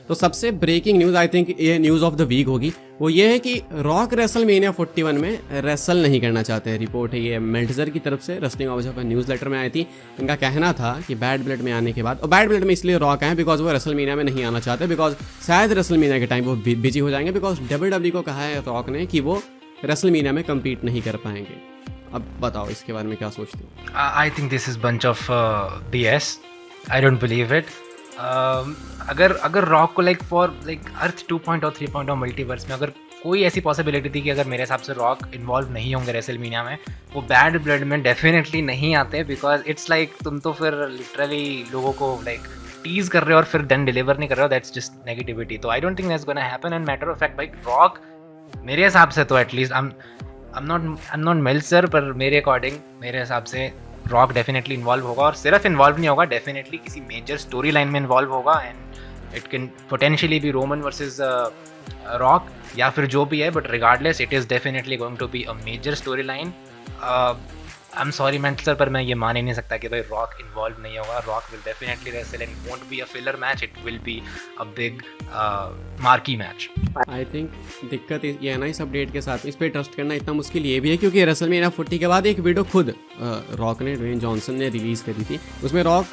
तो सबसे breaking news, I think ये न्यूज़ ऑफ द वीक होगी, वो ये है कि रॉक रेसलमेनिया 41 में रेसल नहीं करना चाहते हैं। रिपोर्ट है ये मेल्टजर की तरफ से, रेसलिंग ऑब्जर्वर न्यूज़ लेटर में आई थी। इनका कहना था कि बैड ब्लड में आने के बाद, और बैड ब्लड में इसलिए रॉक आए बिकॉज वो रेसलमेनिया में नहीं आना चाहते, बिकॉज शायद रेसलमेनिया के टाइम वो बिजी हो जाएंगे, बिकॉज WWE को कहा है रॉक ने कि वो रेसलमेनिया में कम्पीट नहीं कर पाएंगे। अब बताओ इसके बारे में क्या सोचते हो? I think this is bunch of BS. I don't believe it. अगर रॉक को फॉर अर्थ 2.0 3.0 मल्टीवर्स में अगर कोई ऐसी पॉसिबिलिटी थी कि अगर मेरे हिसाब से रॉक इन्वॉल्व नहीं होंगे रेसलमेनिया में, वो बैड ब्लड में डेफिनेटली नहीं आते, बिकॉज इट्स तुम तो फिर लिटरली लोगों को टीज कर रहे हो और फिर देन डिलीवर नहीं कर रहे हो. That's just negativity. तो I don't think that's gonna happen. And matter of fact भाई, रॉक मेरे हिसाब से तो at least I am not Meltzer, पर मेरे अकॉर्डिंग मेरे हिसाब से रॉक डेफिनेटली इन्वॉल्व होगा, और सिर्फ इन्वॉल्व नहीं होगा, डेफिनेटली किसी मेजर स्टोरी लाइन में इन्वॉल्व होगा. And it can potentially be Roman versus Rock या फिर जो भी है, but regardless it is definitely going to be a major story line. I am sorry Meltzer, पर मैं ये मान ही नहीं सकता कि भाई रॉक इन्वॉल्व नहीं होगा. Rock will definitely wrestle and won't be a filler match, it will be a big marquee match. I think दिक्कत ये है ना इस अपडेट के साथ, इस पे ट्रस्ट करना इतना मुश्किल ये भी है क्योंकि रेसलमेनिया 40 के बाद एक वीडियो खुद रॉक ने, ड्वेन जॉनसन ने रिलीज़ करी थी. उसमें रॉक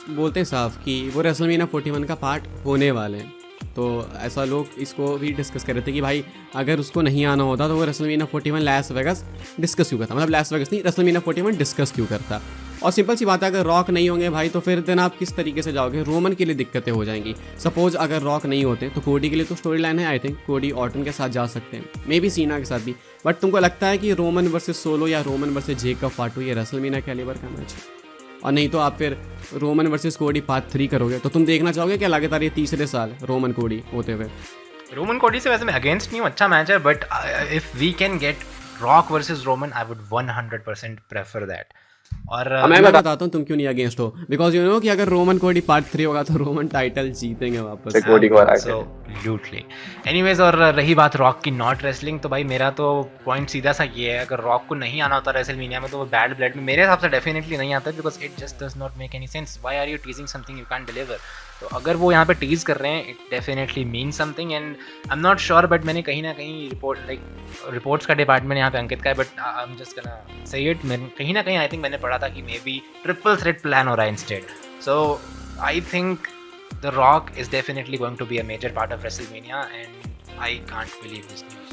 बोलते साफ कि वो रेसलमेनिया 41 का पार्ट होने वाले हैं. तो ऐसा लोग इसको भी डिस्कस कर रहे थे कि भाई अगर उसको नहीं आना होता तो वो रेसलमेनिया 41 लास वेगास डिस्कस क्यों करता, मतलब लास वेगास नहीं, रेसलमेनिया 41 डिस्कस क्यों करता. और सिंपल सी बात है, अगर रॉक नहीं होंगे भाई तो फिर दिन आप किस तरीके से जाओगे. रोमन के लिए दिक्कतें हो जाएंगी. सपोज अगर रॉक नहीं होते तो कोडी के लिए तो स्टोरी लाइन है, आई थिंक कोडी ऑर्टन के साथ जा सकते हैं, मे बी सीना के साथ भी. बट तुमको लगता है कि रोमन वर्सेस सोलो या रोमन वर्सेस जेकब फाटू ये रेसलमेनिया कैलिबर का मैच है? और नहीं तो आप फिर रोमन वर्सेस कोडी पार्ट 3 करोगे, तो तुम देखना चाहोगे क्या लगातार ये तीसरे साल रोमन कोडी होते हुए? रोमन कोडी से वैसे मैं अगेंस्ट नहीं हूँ, अच्छा मैच है, but if we can get Rock versus Roman I would 100% prefer that. और मैं बताता हूँ तुम क्यों नहीं अगेंस्ट हो. बिकॉज यू नो कि अगर रोमन कोडी पार्ट 3 होगा तो रोमन टाइटल जीतेंगे वापस. एब्सोल्युटली. एनीवेज, और रही बात रॉक की नॉट रेसलिंग, तो भाई मेरा तो पॉइंट सीधा सा ये है, अगर रॉक को नहीं आना होता रेसलमेनिया में तो वो बैड ब्लड में मेरे हिसाब से डेफिनेटली नहीं आता, because it just does not make any sense. Why are you teasing something you can deliver? तो अगर वो यहाँ पे टीज कर रहे हैं, it definitely mean something. And I am not sure, but मैंने कहीं ना कहीं रिपोर्ट्स का डिपार्टमेंट यहाँ पे अंकित का है, but I am just gonna say it, कहीं ना कहीं आई थिंक मैंने पढ़ा था कि may be triple threat plan हो रहा है instead. So I think The Rock is definitely going to be a major part of WrestleMania, and I can't believe this news.